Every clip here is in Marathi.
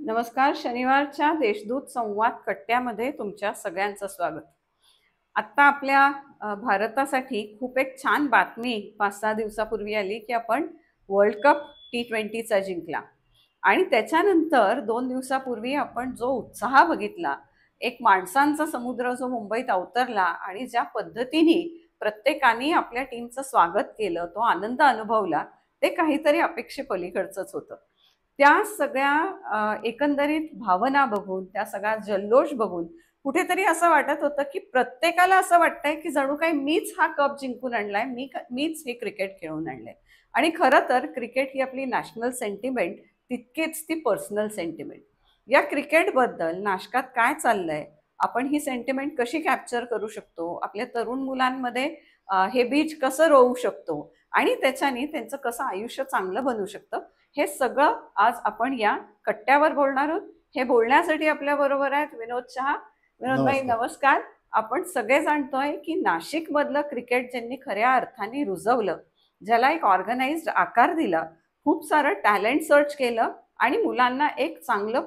नमस्कार. शनिवारच्या देशदूत संवाद कट्ट्यामध्ये तुमच्या सगळ्यांचं स्वागत. आत्ता आपल्या भारतासाठी खूप एक छान बातमी 5-6 दिवसापूर्वी आली की आपण वर्ल्ड कप T20चा जिंकला. आणि त्याच्यानंतर 2 दिवसापूर्वी आपण जो उत्साह बघितला, एक माणसांचा समुद्र जो मुंबईत अवतरला आणि ज्या पद्धतीने प्रत्येकाने आपल्या टीमचं स्वागत केलं, तो आनंद अनुभवला, ते काहीतरी अपेक्षेपलीकडचंच होतं. त्या सगळ्या एकंदरीत भावना बघून, त्या सगळा जल्लोष बघून कुठेतरी असं वाटत होतं की प्रत्येकाला असं वाटतंय की जणू काही मीच हा कप जिंकून आणलाय, मीच हे क्रिकेट खेळून आणलंय. आणि खरं तर क्रिकेट ही आपली नॅशनल सेंटिमेंट, तितकेच ती पर्सनल सेंटिमेंट. या क्रिकेटबद्दल नाशकात काय चाललंय, आपण ही सेंटिमेंट कशी कॅप्चर करू शकतो, आपल्या तरुण मुलांमध्ये हे बीज कसं रोवू शकतो आणि त्याच्याने त्यांचं कसं आयुष्य चांगलं बनू शकतं, हे सगळं आज आपण या कट्ट्यावर बोलणार आहोत. हे बोलण्यासाठी आपल्या बरोबर आहेत विनोद शहा. विनोद भाई नमस्कार. आपण सगळे जाणतोय की नाशिक मधलं क्रिकेट ज्यांनी खऱ्या अर्थाने रुजवलं, ज्याला एक ऑर्गनाइज्ड आकार दिला, खूप सारं टॅलेंट सर्च केलं आणि मुलांना एक चांगलं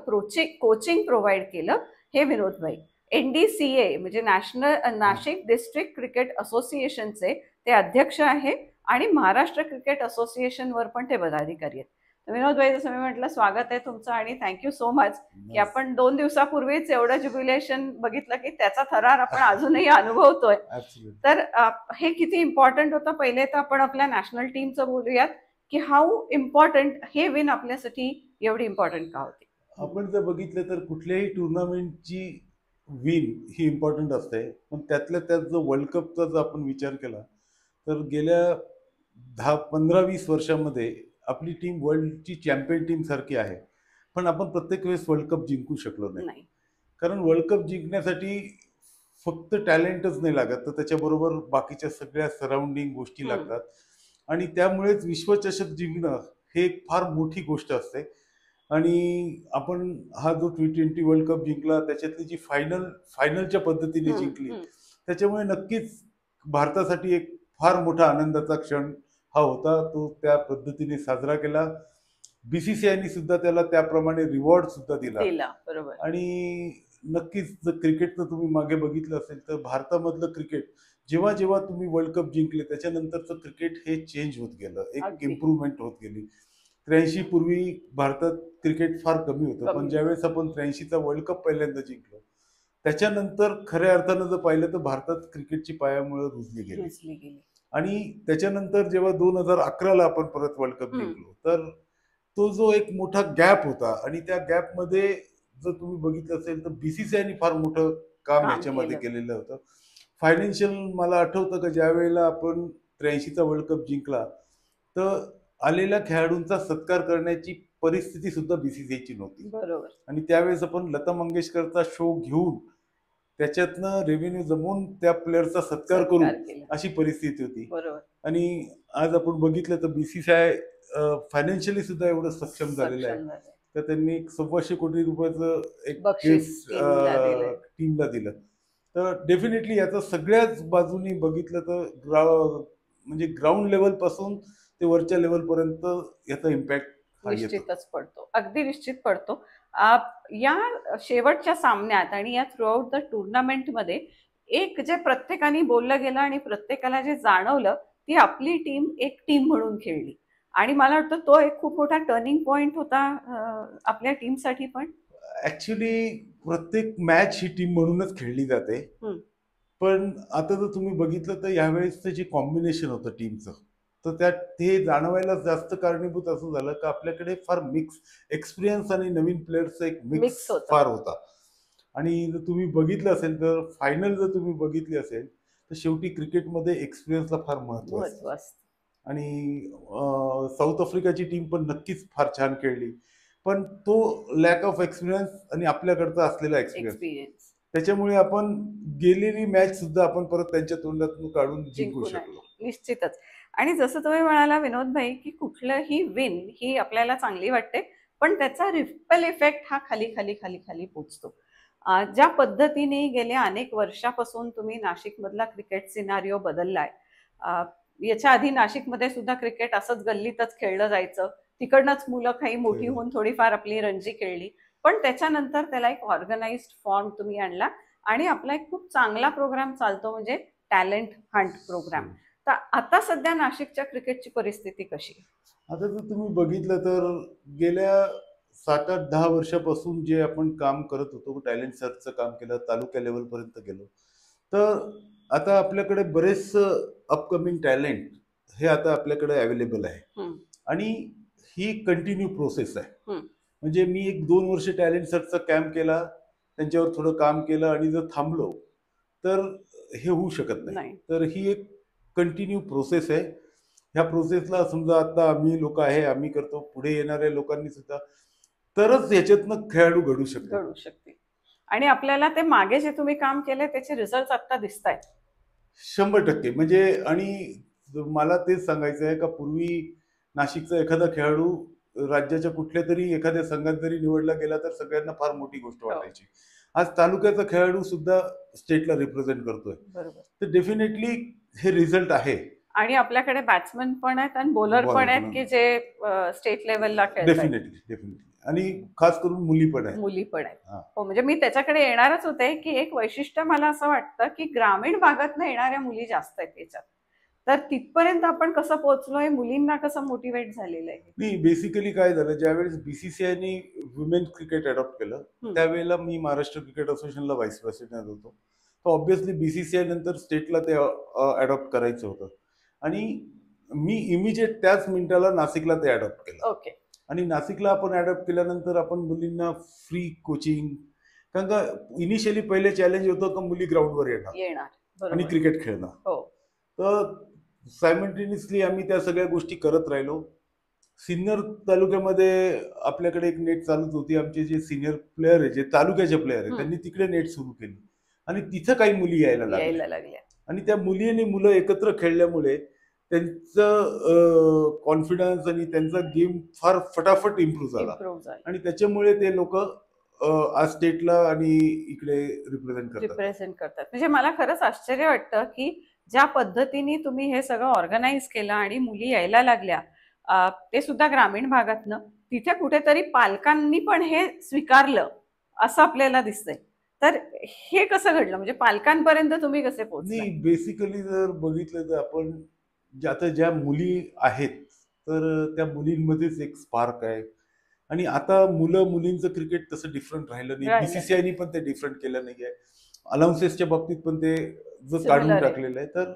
कोचिंग प्रोव्हाइड केलं, हे विनोद भाई. NDCA म्हणजे नाशिक डिस्ट्रिक्ट क्रिकेट असोसिएशनचे ते अध्यक्ष आहे आणि महाराष्ट्र क्रिकेट असोसिएशनवर पण ते पदाधिकारी आहेत. विनोद भाई, जसं मी म्हटलं, स्वागत आहे तुमचं आणि थँक्यू सो मच की आपण 2 दिवसापूर्वीच एवढं ज्युबिलेशन बघितलं की त्याचा थरार आपण अजूनही अनुभवतोय. तर हे किती इम्पॉर्टंट होतं. पहिले तर आपण आपल्या नॅशनल टीमचं बोलूयात की हाऊ इम्पॉर्टंट हे विन आपल्यासाठी एवढी इम्पॉर्टंट का होती. आपण जर बघितलं तर कुठल्याही टुर्नामेंटची विन ही इम्पॉर्टंट असते, पण त्यातल्या त्यात जो वर्ल्ड कपचा जर आपण विचार केला तर गेल्या 10-15-20 वर्षामध्ये आपली टीम वर्ल्डची चॅम्पियन टीम सारखी आहे, पण आपण प्रत्येक वेळेस वर्ल्ड कप जिंकू शकलो नाही. कारण वर्ल्ड कप जिंकण्यासाठी फक्त टॅलेंटच नाही लागत, तर त्याच्याबरोबर बाकीच्या सगळ्या सराउंडिंग गोष्टी लागतात. आणि त्यामुळेच विश्वचषक जिंकणं हे एक फार मोठी गोष्ट असते. आणि आपण हा जो T20 वर्ल्ड कप जिंकला, त्याच्यातली जी फायनलच्या पद्धतीने जिंकली, त्याच्यामुळे नक्कीच भारतासाठी एक फार मोठा आनंदाचा क्षण हा होता. तो त्या पद्धतीने साजरा केला. BCCIने सुद्धा त्याला त्याप्रमाणे रिवॉर्ड सुद्धा दिला. बरोबर. आणि नक्कीच जर क्रिकेटचं तुम्ही मागे बघितलं असेल तर भारतामधलं क्रिकेट जेव्हा जेव्हा तुम्ही वर्ल्ड कप जिंकले, त्याच्यानंतरचं क्रिकेट हे चेंज होत गेलं, एक इम्प्रूव्हमेंट होत गेली. 83 पूर्वी भारतात क्रिकेट फार कमी होतं, पण ज्यावेळेस आपण 83चा वर्ल्ड कप पहिल्यांदा जिंकलो, त्याच्यानंतर खऱ्या अर्थानं जर पाहिलं तर भारतात क्रिकेटची पायामुळं रुजली गेली. आणि त्याच्यानंतर जेव्हा 2011ला आपण परत वर्ल्ड कप जिंकलो, तर तो जो एक मोठा गॅप होता, आणि त्या गॅपमध्ये जर तुम्ही बघितलं असेल तर BCCIने फार मोठं काम याच्यामध्ये केलेलं होतं. फायनान्शियल, मला आठवतं का ज्या वेळेला आपण 83चा वर्ल्ड कप जिंकला, तर आलेल्या खेळाडूंचा सत्कार करण्याची परिस्थिती सुद्धा BCCIची नव्हती. बरोबर. आणि त्यावेळेस आपण लता मंगेशकरचा शो घेऊन त्याच्यातनं रेव्हेन्यू जमवून त्या प्लेअरचा सत्कार करू, अशी परिस्थिती होती. बरोबर. आणि आज आपण बघितलं तर BCCI फायनान्शियली सुद्धा एवढं सक्षम झालेलं आहे, तर त्यांनी 1,200 कोटी रुपयाचं एक बक्षीस टीमला दिलं. तर डेफिनेटली याचं सगळ्याच बाजूनी बघितलं तर म्हणजे ग्राउंड लेवल पासून ते वरच्या लेवल पर्यंत याचा इम्पॅक्ट निश्चितच पडतो, अगदी निश्चित पडतो. या शेवटच्या सामन्यात आणि या थ्रू आउट द टुर्नामेंटमध्ये एक जे प्रत्येकाने बोललं गेलं आणि प्रत्येकाला जे जाणवलं, ती आपली टीम एक टीम म्हणून खेळली. आणि मला वाटतं तो एक खूप मोठा टर्निंग पॉइंट होता आपल्या टीमसाठी. पण ऍक्च्युली प्रत्येक मॅच ही टीम म्हणूनच खेळली जाते, पण आता जर तुम्ही बघितलं तर यावेळेस जे कॉम्बिनेशन होतं टीमचं, तर त्यात ते जाणवायला जास्त कारणीभूत असं झालं का आपल्याकडे फार मिक्स एक्सपिरियन्स आणि नवीन प्लेयर्सचा एक मिक्स फार होता. आणि जर तुम्ही बघितलं असेल तर फायनल जर तुम्ही बघितली असेल तर शेवटी क्रिकेटमध्ये एक्सपिरियन्सला फार महत्त्व असतं. आणि साऊथ आफ्रिकाची टीम पण नक्कीच फार छान खेळली, पण तो लॅक ऑफ एक्सपिरियन्स आणि आपल्याकडचा असलेला एक्सपिरियन्स, त्याच्यामुळे आपण गेलेली मॅच सुद्धा आपण परत त्यांच्या तोंडातून काढून जिंकू शकलो. निश्चितच. आणि जसं तुम्ही म्हणाला विनोद भाई की कुठलंही विन ही आपल्याला चांगली वाटते, पण त्याचा रिपल इफेक्ट हा खाली खाली खाली खाली पोचतो. ज्या पद्धतीने गेल्या अनेक वर्षापासून तुम्ही नाशिकमधला क्रिकेट सिनारिओ बदललाय, याच्या आधी नाशिकमध्ये सुद्धा क्रिकेट असंच गल्लीतच खेळलं जायचं, तिकडनंच मुलं काही मोठी होऊन थोडीफार आपली रणजी खेळली. पण त्याच्यानंतर त्याला एक ऑर्गनाइज्ड फॉर्म तुम्ही आणला आणि आपला एक खूप चांगला प्रोग्राम चालतो म्हणजे टॅलेंट हंट प्रोग्राम. तर आता सध्या नाशिकच्या क्रिकेटची परिस्थिती कशी? आता जर तुम्ही बघितलं तर गेल्या 7-8-10 वर्षापासून जे आपण काम करत होतो, टॅलेंट सर्चचं काम केलं, तालुक्या लेवलपर्यंत गेलो, तर आता आपल्याकडे बरेच अपकमिंग टॅलेंट हे आता आपल्याकडे अवेलेबल आहे. आणि ही कंटिन्यू प्रोसेस आहे. म्हणजे मी 1-2 वर्ष टॅलेंट सर्चचा कॅम्प केला, त्यांच्यावर थोडं काम केलं आणि जर थांबलो तर हे होऊ शकत नाही. तर ही एक कंटिन्यू प्रोसेस आहे. ह्या प्रोसेसला समजा आता आम्ही लोक आहे, आम्ही करतो, पुढे येणाऱ्या लोकांनी सुद्धा, तरच याच्यातनं खेळाडू घडू शकते. आणि आपल्याला ते मागे जे तुम्ही काम केले त्याचे रिझल्ट आता दिसत आहेत 100%. म्हणजे आणि मला तेच सांगायचं आहे का पूर्वी नाशिकचा एखादा खेळाडू राज्याच्या कुठल्या तरी एखाद्या संघात जरी निवडला गेला तर सगळ्यांना फार मोठी गोष्ट वाटायची. आज तालुक्याचा खेळाडू सुद्धा स्टेटला रिप्रेझेंट करतोय. तर डेफिनेटली हे रिझल्ट आहे. आणि आपल्याकडे बॅट्समन पण आहेत आणि बॉलर पण आहेत की जे स्टेट लेवलला खेळतात. डेफिनेटली. आणि खास करून मुली पण आहेत. हो, म्हणजे मी त्याच्याकडे येणारच होते की एक वैशिष्ट्य मला असं वाटतं की ग्रामीण भागातनं येणाऱ्या मुली जास्त आहेत त्याच्यात. तर तिथपर्यंत आपण कसं पोहोचलोय, मुलींना कसं मोटिवेट झालेलं आहे? नाही, बेसिकली काय झालं, ज्यावेळेस बीसीसीआयने वुमेन क्रिकेट अडॉप्ट केलं त्यावेळेला मी महाराष्ट्र क्रिकेट असोसिएशनला व्हाईस प्रेसिडेंट होतो. तर ऑब्व्हियसली बीसीसीआय नंतर स्टेटला ते अडॉप्ट करायचं होतं आणि मी इमिजिएट त्याच मिनिटाला नाशिकला ते अडॉप्ट केलं. आणि नाशिकला आपण अडॉप्ट केल्यानंतर आपण मुलींना फ्री कोचिंग, कारण का इनिशियली पहिले चॅलेंज होतं का मुली ग्राउंडवर येणार आणि क्रिकेट खेळणार. तर सायमल्टेनियसली आम्ही त्या सगळ्या गोष्टी करत राहिलो. सिन्नर तालुक्यामध्ये आपल्याकडे एक नेट चालत होती. आमचे जे सिनियर प्लेयर आहे, जे तालुक्याचे प्लेयर आहे, त्यांनी तिकडे नेट सुरू केली आणि तिथं काही मुली यायला लागल्या आणि त्या मुली आणि मुलं एकत्र खेळल्यामुळे त्यांचं कॉन्फिडन्स आणि त्यांचा गेम फार फटाफट इम्प्रूव्ह झाला आणि त्याच्यामुळे ते लोक आज स्टेटला आणि इकडे रिप्रेझेंट करतात. म्हणजे मला खरंच आश्चर्य वाटतं की ज्या पद्धतीने तुम्ही हे सगळं ऑर्गनाइज केलं आणि मुली यायला लागल्या, ते सुद्धा ग्रामीण भागातनं, तिथे कुठेतरी पालकांनी पण हे स्वीकारलं असं आपल्याला दिसतंय. तर हे कसं घडलं, म्हणजे पालकांपर्यंत तुम्ही कसे पोहोचले? बेसिकली जर बघितलं तर आपण आता ज्या मुली आहेत तर त्या मुलींमध्येच एक स्पार्क आहे आणि आता मुलं मुलींचं क्रिकेट तसं डिफरंट राहिलं नाही. बीसीसीआयनी पण ते डिफरंट केलं नाहीये. अलाउन्सेसच्या बाबतीत पण ते जर काढून टाकलेलं आहे. तर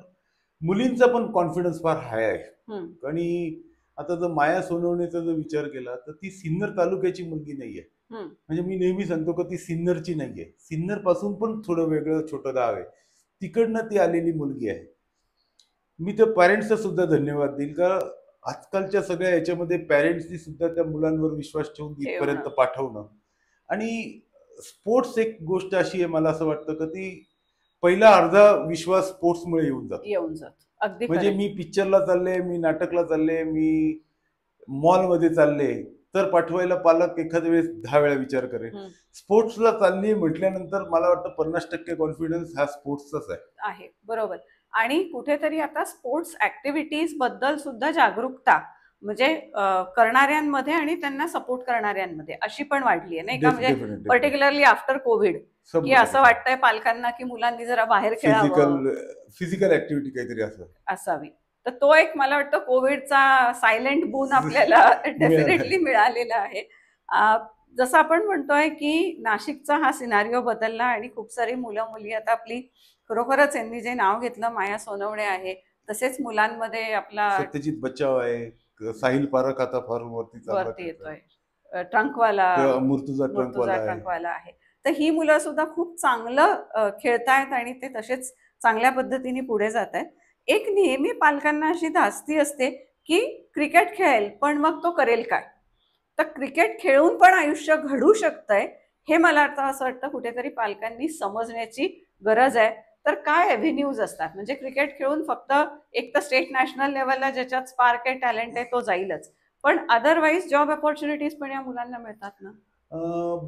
मुलींचा पण कॉन्फिडन्स फार हाय आहे. आणि आता जर माया सोनवणेचा जर विचार केला तर ती सिन्नर तालुक्याची मुलगी नाहीये. म्हणजे मी नेहमी सांगतो का ती सिन्नरची नाहीये. सिन्नर पासून पण थोडं वेगळं छोटं गाव आहे, तिकडनं ती आलेली मुलगी आहे. मी त्या पॅरेंट्सचा सुद्धा धन्यवाद देईल का आजकालच्या सगळ्या याच्यामध्ये पॅरेंट्सनी सुद्धा त्या मुलांवर विश्वास ठेवून इथपर्यंत पाठवणं. आणि स्पोर्ट्स एक गोष्ट अशी आहे, मला असं वाटतं का ती पहिला अर्धा विश्वास स्पोर्ट्समुळे येऊन जातो. म्हणजे मी पिक्चरला चालले, मी नाटकला चालले, मी मॉलमध्ये चालले तर पाठवायला पालक एखाद्या वेळेस 10 वेळा विचार करेल. स्पोर्ट्सला चालली म्हटल्यानंतर मला वाटतं 50% कॉन्फिडन्स हा स्पोर्ट्सचाच आहे. बरोबर. आणि कुठेतरी आता स्पोर्ट्स ऍक्टिव्हिटीज बद्दल सुद्धा जागरूकता म्हणजे करणाऱ्यांमध्ये आणि त्यांना सपोर्ट करणाऱ्यांमध्ये अशी पण वाढली आहे, नाही का? म्हणजे पर्टिक्युलरली आफ्टर कोविड की असं वाटतंय पालकांना की मुलांनी जरा बाहेर खेळावं, फिजिकल ऍक्टिव्हिटी काहीतरी असावी. तर तो एक मला वाटतं कोविडचा सायलेंट बून आपल्याला डेफिनेटली मिळालेला आहे. जसं आपण म्हणतोय की नाशिकचा हा सिनारिओ बदलला आणि खूप सारी मुलं मुली आता आपली खरोखरच यांनी जे नाव घेतलं माया सोनवणे आहे, तसेच मुलांमध्ये आपला सत्यजित बच्चाव आहे, साहिल पारख आता फार वरती येतोय, ट्रंकवाला मुर्तुजा ट्रंकवाला आहे. तर ही मुलं सुद्धा खूप चांगलं खेळतायत आणि ते तसेच चांगल्या पद्धतीने पुढे जात आहेत. एक नेहमी पालकांना अशी धास्ती असते की क्रिकेट खेळेल पण मग तो करेल काय? तर क्रिकेट खेळून पण आयुष्य घडू शकतंय हे मला आता असं वाटतं कुठेतरी पालकांनी समजण्याची गरज आहे. तर काय एव्हेन्यूज असतात, म्हणजे क्रिकेट खेळून फक्त एक तर स्टेट नॅशनल लेवलला ज्याच्यात स्पार्क आहे, टॅलेंट आहे तो जाईलच, पण अदरवाईज जॉब ऑपॉर्च्युनिटीज पण या मुलांना मिळतात ना?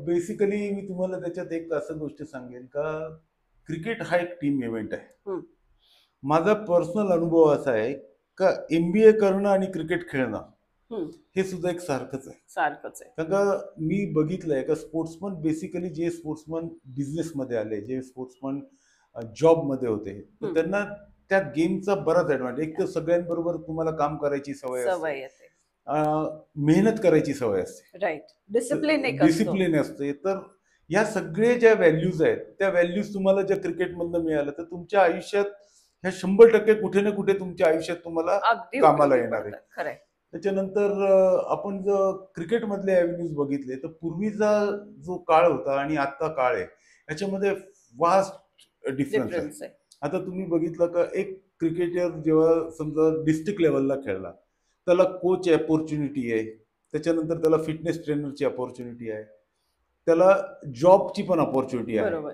बेसिकली मी तुम्हाला त्याच्यात एक असं गोष्ट सांगेन का क्रिकेट हा एक टीम इव्हेंट आहे. माझा पर्सनल अनुभव असा आहे का MBA करणं आणि क्रिकेट खेळणं हम्म. हे सुद्धा एक सारखंच आहे. सारखंच आहे. कारण का मी बघितलंय का स्पोर्ट्समन बेसिकली जे स्पोर्ट्समन बिझनेसमध्ये आले, जे स्पोर्ट्समन जॉबमध्ये होते, तर त्यांना त्या गेमचा बराच ऍडव्हान्टेज. एक तर सगळ्यांबरोबर तुम्हाला काम करायची सवय सवय असते, येते. मेहनत करायची सवय असते, राईट. डिसिप्लिन एक असतो. डिसिप्लिन असते. तर या सगळे ज्या व्हॅल्यूज आहेत त्या व्हॅल्यूज तुम्हाला ज्या क्रिकेटमधनं मिळालं तर तुमच्या आयुष्यात ह्या 100% कुठे ना कुठे तुमच्या आयुष्यात तुम्हाला अगदी कामाला उपयोगी येणार आहे. पडतात. खरंय. त्याच्यानंतर आपण जर क्रिकेटमधले ॲव्हेन्यूज बघितले तर पूर्वीचा जो काळ होता आणि आत्ता काळ आहे याच्यामध्ये वास्ट डिफरन्स आहे. डिफरन्स आहे. आता तुम्ही बघितलं का एक क्रिकेटर जेव्हा समजा डिस्ट्रिक्ट लेवलला खेळला त्याला कोच अपॉर्च्युनिटी आहे, त्याच्यानंतर त्याला फिटनेस ट्रेनरची अपॉर्च्युनिटी आहे, त्याला जॉबची पण अपॉर्च्युनिटी आहे. बरोबर.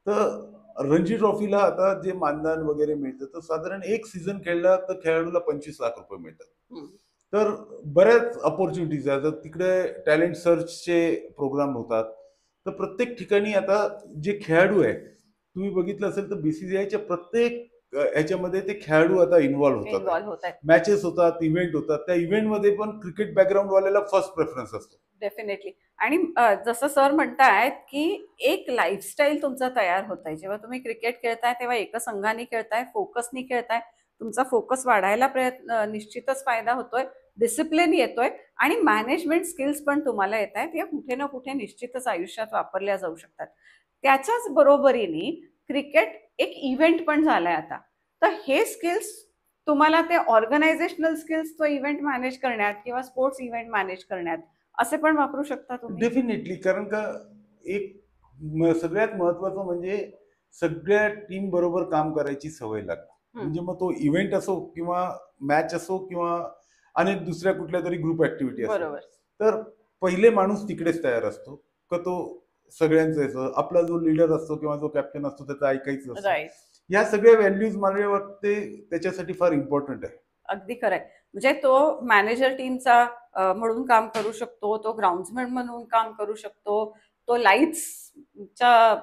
तर रणजी ट्रॉफीला आता जे मानधन वगैरे मिळतं तर साधारण एक सीझन खेळला तर खेळाडूला 25 लाख रुपये मिळतात. तर बऱ्याच अपॉर्च्युनिटीज आहेत. तर तिकडे टॅलेंट सर्चचे प्रोग्राम होतात. तर प्रत्येक ठिकाणी आता जे खेळाडू आहे तुम्ही बघितलं असेल तर बीसीसीआयच्या प्रत्येक ह्याच्यामध्ये ते खेळाडू आता इन्व्हॉल्व्ह होतात. मॅचेस होतात, इव्हेंट होतात. त्या इव्हेंटमध्ये पण क्रिकेट बॅकग्राऊंड वाल्याला फर्स्ट प्रेफरन्स असतो. डेफिनेटली. आणि जसं सर म्हणतायत की एक लाईफस्टाईल तुमचा तयार होत आहे. जेव्हा तुम्ही क्रिकेट खेळताय तेव्हा एकसंघाने खेळताय, फोकसनी खेळताय. तुमचा फोकस वाढायला निश्चितच फायदा होतोय, डिसिप्लिन येतोय आणि मॅनेजमेंट स्किल्स पण तुम्हाला येत आहेत. या कुठे ना कुठे निश्चितच आयुष्यात वापरल्या जाऊ शकतात. त्याच्याच बरोबरीने क्रिकेट एक इव्हेंट पण झालाय आता. तर हे स्किल्स तुम्हाला ते ऑर्गनायझेशनल स्किल्स तो इव्हेंट मॅनेज करण्यात किंवा स्पोर्ट्स इव्हेंट मॅनेज करण्यात असे पण वापरू शकता तुम्ही. डेफिनेटली. कारण का एक सगळ्यात महत्वाचं म्हणजे सगळ्या टीम बरोबर काम करायची सवय लागते. म्हणजे मग तो इव्हेंट असो किंवा मॅच असो किंवा अनेक दुसऱ्या कुठल्या तरी ग्रुप ऍक्टिव्हिटी असो. बरोबर. तर पहिले माणूस तिकडेच तयार असतो का तो सगळ्यांचं आपला जो लीडर असतो किंवा जो कॅप्टन असतो त्याचं ऐकायचं असतं. राईट. या सगळ्या व्हॅल्यूज मला वाटते त्याच्यासाठी फार इम्पॉर्टंट आहे. अगदी खरंय. म्हणजे तो मॅनेजर टीमचा म्हणून काम करू शकतो, तो ग्राउंड्समॅन म्हणून काम करू शकतो, तो लाईट्सच्या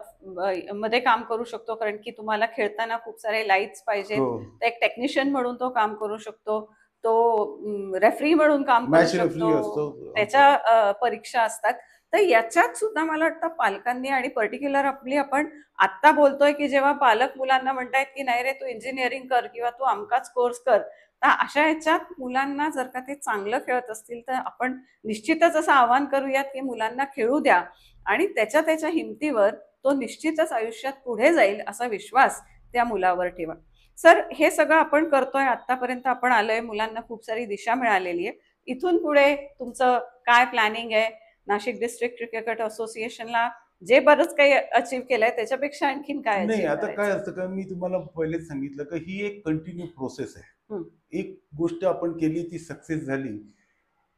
मध्ये काम करू शकतो. कारण की तुम्हाला खेळताना खूप सारे लाईट्स पाहिजे. तर एक टेक्निशियन म्हणून तो काम करू शकतो, तो रेफरी म्हणून काम करू शकतो, त्याच्या परीक्षा असतात. तर याच्यात सुद्धा मला वाटतं पालकांनी आणि पर्टिक्युलर आपण आता बोलतोय की जेव्हा पालक मुलांना म्हणतायत की नाही रे तू इंजिनिअरिंग कर किंवा तू अमकाच कोर्स कर, तर अशा ह्याच्यात मुलांना जर का ते चांगलं खेळत असतील तर आपण निश्चितच असं आवाहन करूयात की मुलांना खेळू द्या आणि त्याच्या हिमतीवर तो निश्चितच आयुष्यात पुढे जाईल असा विश्वास त्या मुलावर ठेवा. सर, हे सगळं आपण करतोय, आतापर्यंत आपण आलोय, मुलांना खूप सारी दिशा मिळालेली आहे. इथून पुढे तुमचं काय प्लॅनिंग आहे? नाशिक डिस्ट्रिक्ट क्रिकेट असोसिएशनला जे बरंच काही अचीव्ह केलंय त्याच्यापेक्षा आणखीन काय? नाही, आता काय असतं का मी तुम्हाला पहिलेच सांगितलं का ही एक कंटिन्यू प्रोसेस आहे. एक गोष्ट आपण केली ती सक्सेस झाली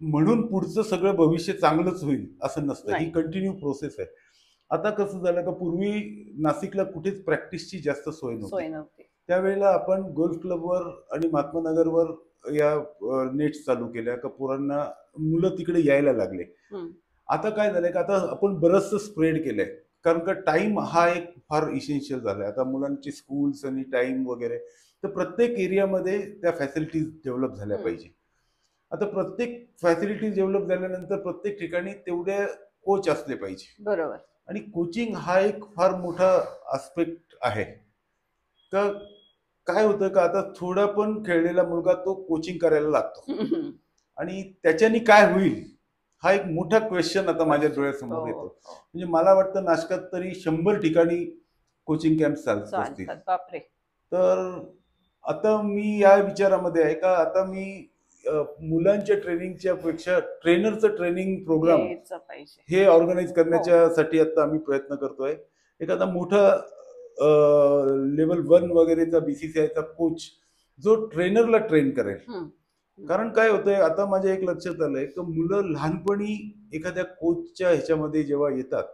म्हणून पुढचं सगळं भविष्य चांगलंच होईल असं नसतं. ही कंटिन्यू प्रोसेस आहे. आता कसं झालं का पूर्वी नाशिकला कुठेच प्रॅक्टिसची जास्त सोय नव्हती. त्यावेळेला आपण गोल्फ क्लबवर आणि महात्मा नगरवर या नेट्स चालू केल्या का पोरांना मुलं तिकडे यायला लागले. आता काय झालंय का आता आपण बरंचसं स्प्रेड केलंय. कारण का टाइम हा एक फार इसेन्शियल झालाय. आता मुलांची स्कूल्स आणि टाइम वगैरे तर प्रत्येक एरियामध्ये त्या फॅसिलिटीज डेव्हलप झाल्या पाहिजे. आता प्रत्येक फॅसिलिटीज डेव्हलप झाल्यानंतर प्रत्येक ठिकाणी तेवढे कोच असले पाहिजे. बरोबर. आणि कोचिंग हा एक फार मोठा आस्पेक्ट आहे. तर काय होतं का आता थोडा पण खेळलेला मुलगा तो कोचिंग करायला लागतो आणि त्याच्यानी काय होईल हा एक मोठा क्वेश्चन आता माझ्या डोळ्यासमोर येतो. म्हणजे मला वाटतं नाशकात तरी 100 ठिकाणी कोचिंग कॅम्प चालत असतील. तर आता मी या विचारामध्ये आहे का आता मी मुलांच्या ट्रेनिंगच्या पेक्षा ट्रेनरचं ट्रेनिंग प्रोग्राम हे ऑर्गनाईज करण्यासाठी आता आम्ही प्रयत्न करतोय. एखादा मोठा लेवल 1 वगैरेचा बीसीसीआयचा कोच जो ट्रेनरला ट्रेन करेल. कारण काय होतंय आता माझ्या एक लक्षात आलंय की मुलं लहानपणी एखाद्या कोचच्या ह्याच्यामध्ये जेव्हा येतात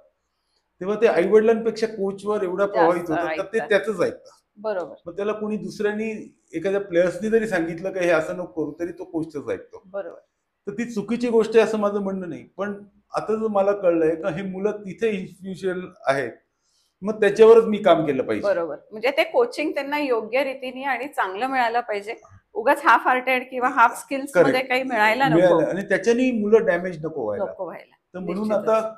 तेव्हा ते आईवडिलांपेक्षा कोचवर एवढा प्रभावित होतात तर ते त्याचंच ऐकतात. बरोबर. मग त्याला कोणी दुसऱ्यांनी एखाद्या प्लेयर्सनी जरी सांगितलं की हे असं नको करू तरी तो कोचच ऐकतो. बरोबर. तर ती चुकीची गोष्ट आहे असं माझं म्हणणं नाही. पण आता जर मला कळलंय का हे मुलं तिथे इन्स्टिट्यूशन आहेत मग त्याच्यावरच मी काम केलं पाहिजे. बरोबर. म्हणजे ते कोचिंग त्यांना योग्य रीतीने आणि चांगलं मिळालं पाहिजे. उगाच हाफ हार्टेड किंवा हाफ स्किल्स मध्ये काही मिळायला नको मिळालं आणि त्याच्यानी मुलं डॅमेज नको व्हायला. व्हायला. तर म्हणून निश्चितच. आता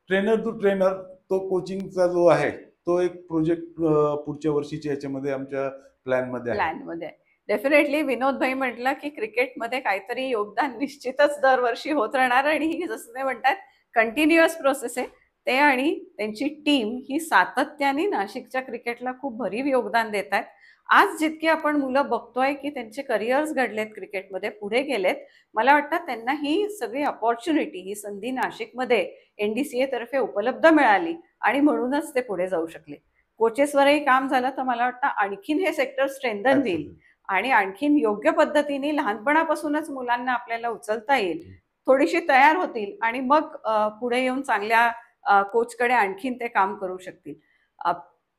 ट्रेनर टू ट्रेनर तो कोचिंगचा जो आहे तो एक प्रोजेक्ट पुढच्या वर्षीच्या याच्यामध्ये आमच्या प्लॅनमध्ये आहे. डेफिनेटली विनोद भाई म्हटलं की क्रिकेटमध्ये काहीतरी योगदान निश्चितच दरवर्षी होत राहणार आणि ही जसं ते म्हणतात कंटिन्युअस प्रोसेस आहे. ते आणि त्यांची टीम ही सातत्याने नाशिकच्या क्रिकेटला खूप भरीव योगदान देत आहेत. आज जितके आपण मुलं बघतोय की त्यांचे करिअर्स घडलेत क्रिकेटमध्ये, पुढे गेलेत, मला वाटतं त्यांना ही सगळी अपॉर्च्युनिटी, ही संधी नाशिकमध्ये NDCA तर्फे उपलब्ध मिळाली आणि म्हणूनच ते पुढे जाऊ शकले. कोचेसवरही काम झालं तर मला वाटतं आणखीन हे सेक्टर स्ट्रेंथन होईल आणि आणखीन योग्य पद्धतीने लहानपणापासूनच मुलांना आपल्याला उचलता येईल, थोडीशी तयार होतील आणि मग पुढे येऊन चांगल्या कोचकडे आणखीन ते काम करू शकतील.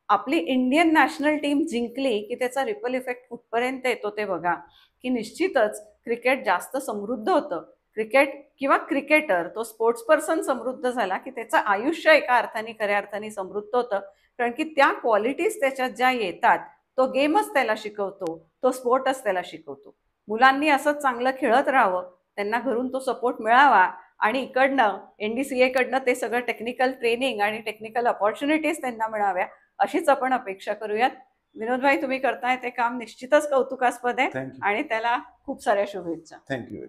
आपली इंडियन नॅशनल टीम जिंकली की त्याचा रिपल इफेक्ट कुठपर्यंत येतो ते बघा, की निश्चितच क्रिकेट जास्त समृद्ध होतं. क्रिकेट किंवा क्रिकेटर, तो स्पोर्ट्स पर्सन समृद्ध झाला की त्याचं आयुष्य एका अर्थाने, खऱ्या अर्थाने समृद्ध होतं. कारण की त्या क्वालिटीज त्याच्यात ज्या येतात, तो गेमच त्याला शिकवतो, तो स्पोर्टच त्याला शिकवतो. मुलांनी असंच चांगलं खेळत राहावं, त्यांना घरून तो सपोर्ट मिळावा आणि इकडनं NDCA कडनं ते सगळं टेक्निकल ट्रेनिंग आणि टेक्निकल अपॉर्च्युनिटीज त्यांना मिळाव्या, अशीच आपण अपेक्षा करूयात. विनोद भाई, तुम्ही करताय ते काम निश्चितच कौतुकास्पद आहे आणि त्याला खूप साऱ्या शुभेच्छा. थँक्यू.